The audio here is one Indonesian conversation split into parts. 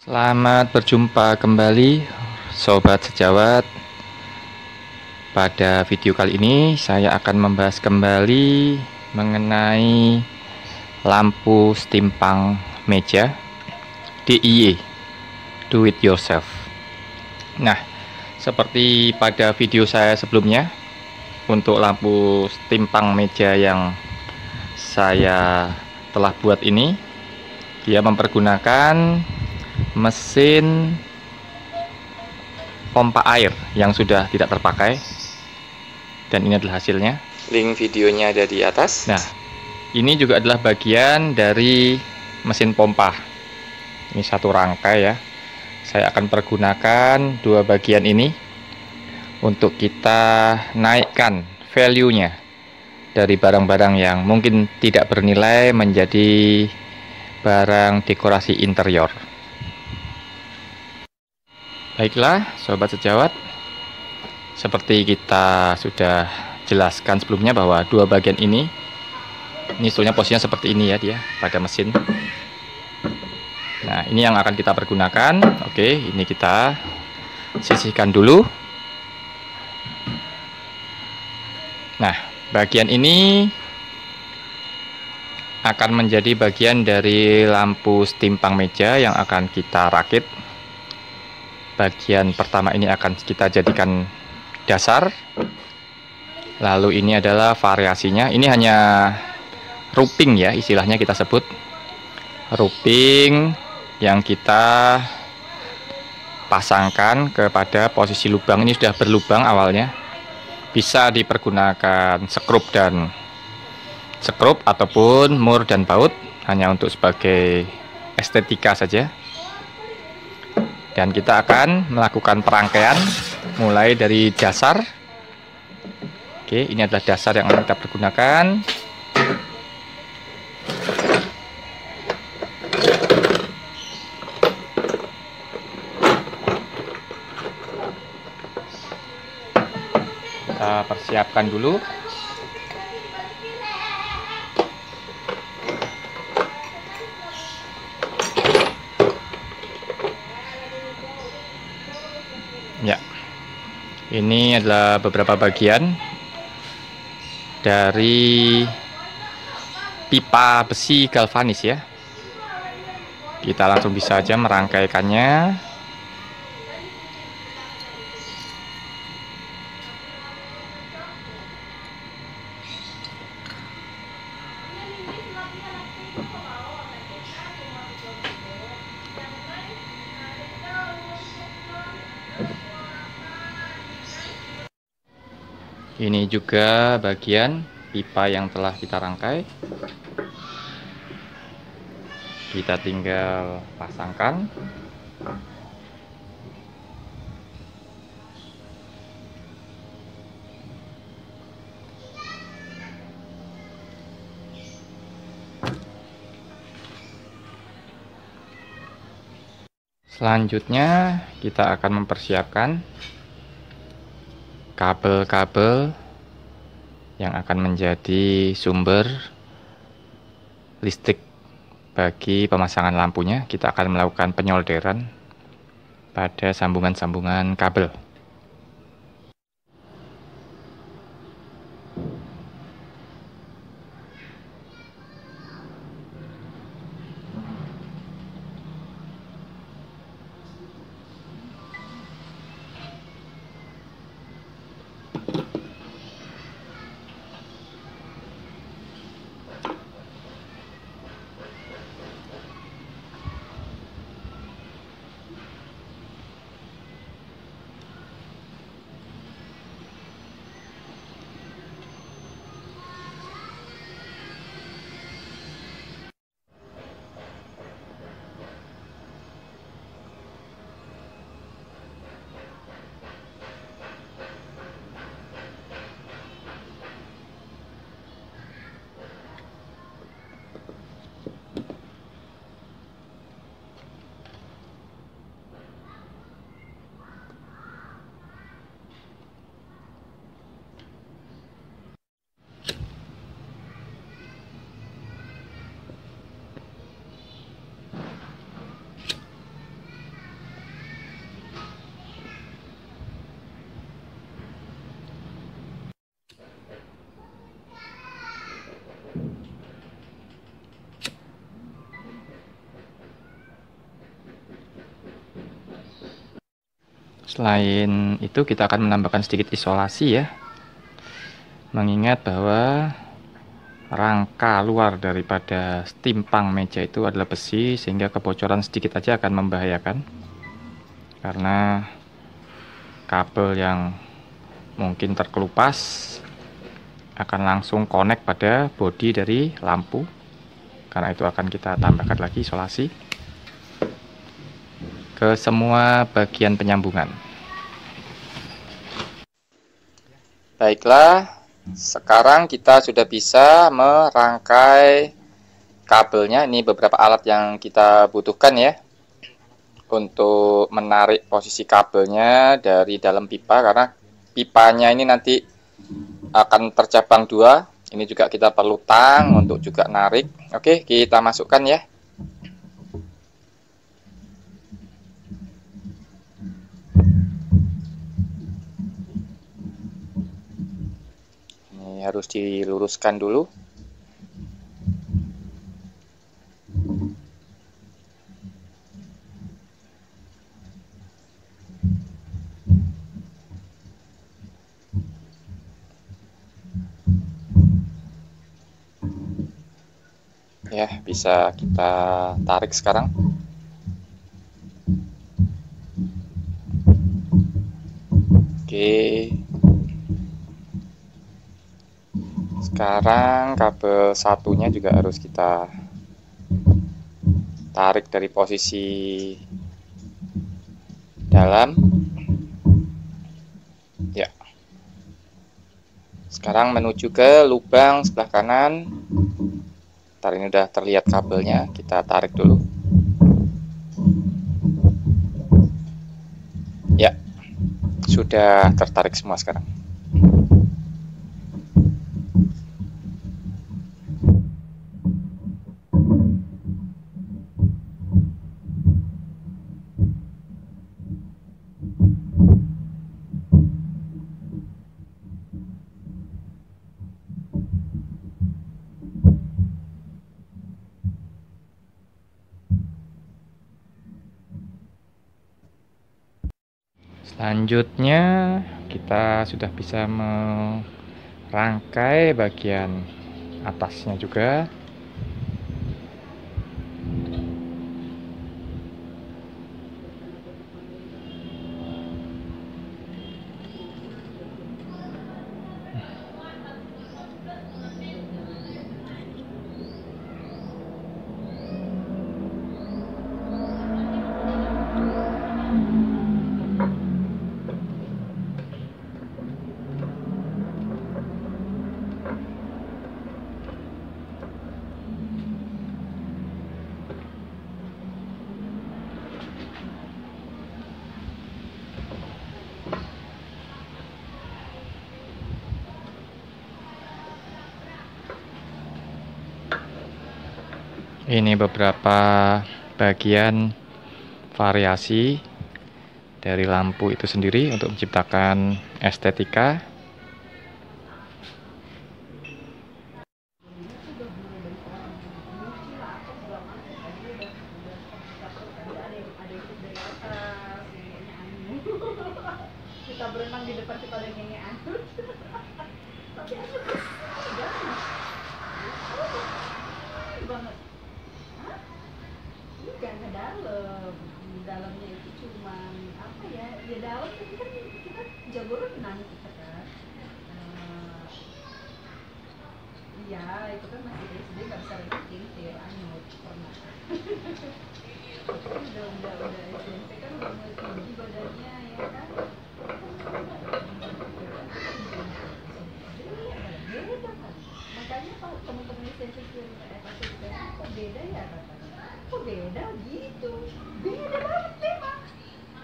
Selamat berjumpa kembali Sobat Sejawat. Pada video kali ini saya akan membahas kembali mengenai lampu stimpang meja DIY, Do It Yourself. Nah, seperti pada video saya sebelumnya, untuk lampu stimpang meja yang saya telah buat ini, dia mempergunakan mesin pompa air yang sudah tidak terpakai, dan ini adalah hasilnya. Link videonya ada di atas. Nah, ini juga adalah bagian dari mesin pompa. Ini satu rangkai ya. Saya akan pergunakan dua bagian ini untuk kita naikkan value-nya dari barang-barang yang mungkin tidak bernilai menjadi barang dekorasi interior. Baiklah Sobat Sejawat, seperti kita sudah jelaskan sebelumnya bahwa dua bagian ini sebetulnya posisinya seperti ini ya, dia pada mesin. Nah, ini yang akan kita pergunakan. Oke, ini kita sisihkan dulu. Nah, bagian ini akan menjadi bagian dari lampu stimpang meja yang akan kita rakit. Bagian pertama ini akan kita jadikan dasar. Lalu ini adalah variasinya. Ini hanya rooping ya, istilahnya kita sebut rooping, yang kita pasangkan kepada posisi lubang. Ini sudah berlubang awalnya. Bisa dipergunakan sekrup ataupun mur dan baut, hanya untuk sebagai estetika saja. Dan kita akan melakukan perangkaian mulai dari dasar. Oke, ini adalah dasar yang akan kita pergunakan. Kita persiapkan dulu. Ya, ini adalah beberapa bagian dari pipa besi galvanis ya. Kita langsung bisa aja merangkaikannya. Ini juga bagian pipa yang telah kita rangkai. Kita tinggal pasangkan. Selanjutnya kita akan mempersiapkan kabel-kabel yang akan menjadi sumber listrik bagi pemasangan lampunya. Kita akan melakukan penyolderan pada sambungan-sambungan kabel. Selain itu kita akan menambahkan sedikit isolasi ya, mengingat bahwa rangka luar daripada timpang meja itu adalah besi, sehingga kebocoran sedikit aja akan membahayakan, karena kabel yang mungkin terkelupas akan langsung connect pada bodi dari lampu. Karena itu akan kita tambahkan lagi isolasi ke semua bagian penyambungan. Baiklah, sekarang kita sudah bisa merangkai kabelnya. Ini beberapa alat yang kita butuhkan ya, untuk menarik posisi kabelnya dari dalam pipa, karena pipanya ini nanti akan tercabang dua. Ini juga kita perlu tang untuk juga narik. Oke, kita masukkan ya. Ini harus diluruskan dulu. Ya, bisa kita tarik sekarang. Oke. Sekarang kabel satunya juga harus kita tarik dari posisi dalam. Ya. Sekarang menuju ke lubang sebelah kanan. Ntar ini udah terlihat kabelnya, kita tarik dulu. Ya, sudah tertarik semua sekarang. Selanjutnya kita sudah bisa merangkai bagian atasnya juga. Ini beberapa bagian variasi dari lampu itu sendiri untuk menciptakan estetika. Kita berenang di depan kita ada nyenyean. Tapi banget. Hah? Enggak ke dalam. Dalamnya itu cuman apa ya? Ya dalam tapi kan kita jago renang kita kan. Iya, itu kan masih SD nggak bisa renang kintir, anyut pernah. Udah SMP kan udah mulai tinggi badannya ya kan. Beda kan. Makanya kalau teman-teman SMP kok beda ya katanya. Kok beda gitu. Beda banget memang.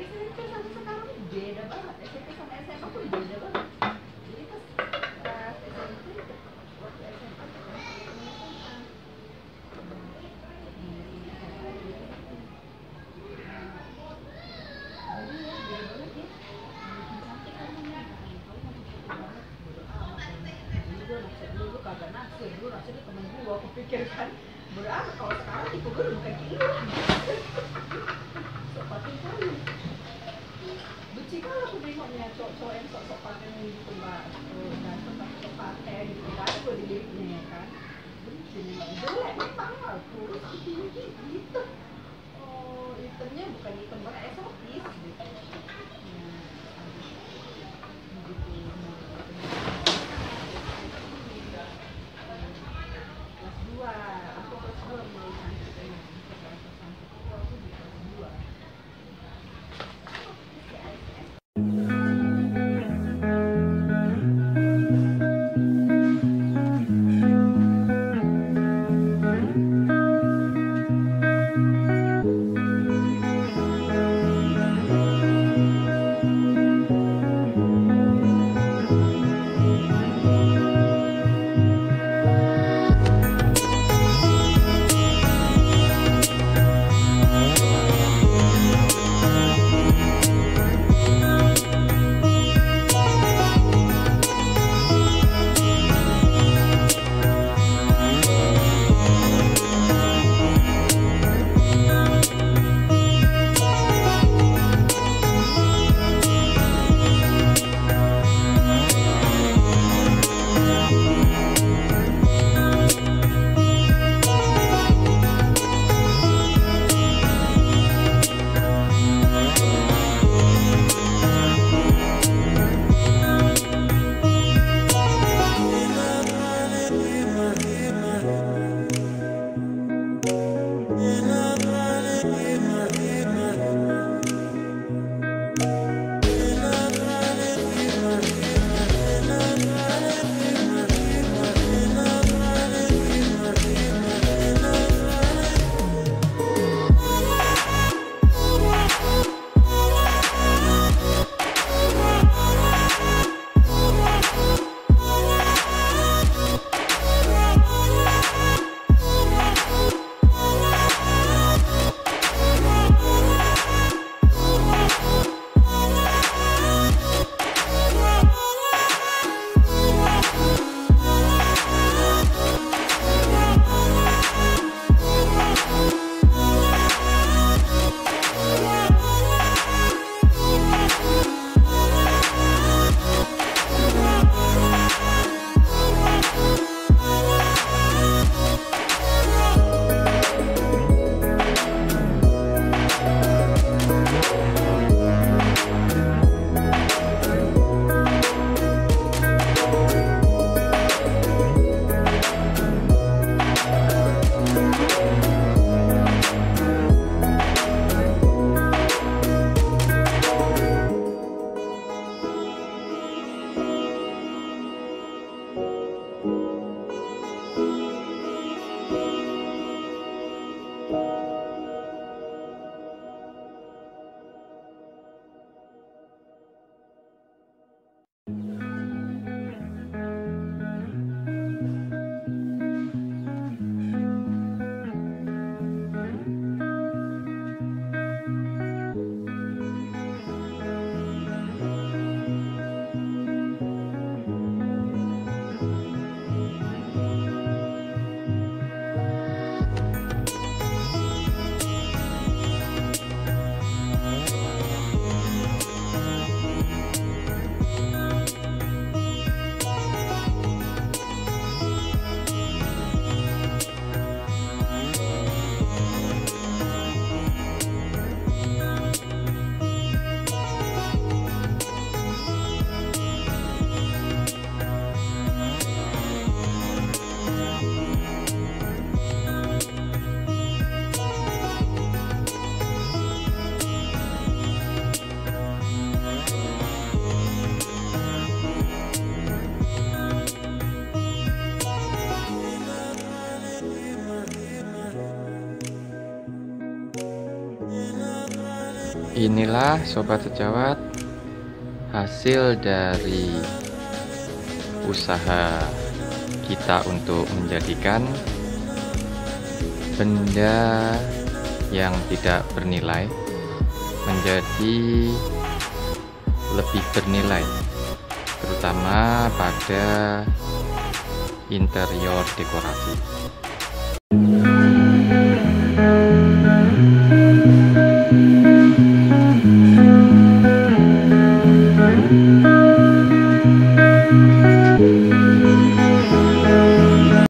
SMP sama sekarang beda banget. SMP sama SMA tuh beda banget. Jadi pas SMP waktu SMA ketemu SMA. Kagak naksir dulu, naksir temen gue, aku pikir kan berapa kalau sekarang tipe gue udah bukan kayak gitu. Sopatin kali buci kan cowok-cowok yang sok-sok pakai gitu mbak, dan sok-sok pakai gitu kan, gue dilihatnya ya kan, jadi jelek memang aku gitu. Oh itemnya bukan item banget, eksotis gitu. Kelas 2, aku kelas 2 mulai cantik ya. Kelas cantik itu aku di kelas 2. Inilah sobat sejawat, hasil dari usaha kita untuk menjadikan benda yang tidak bernilai menjadi lebih bernilai, terutama pada interior dekorasi.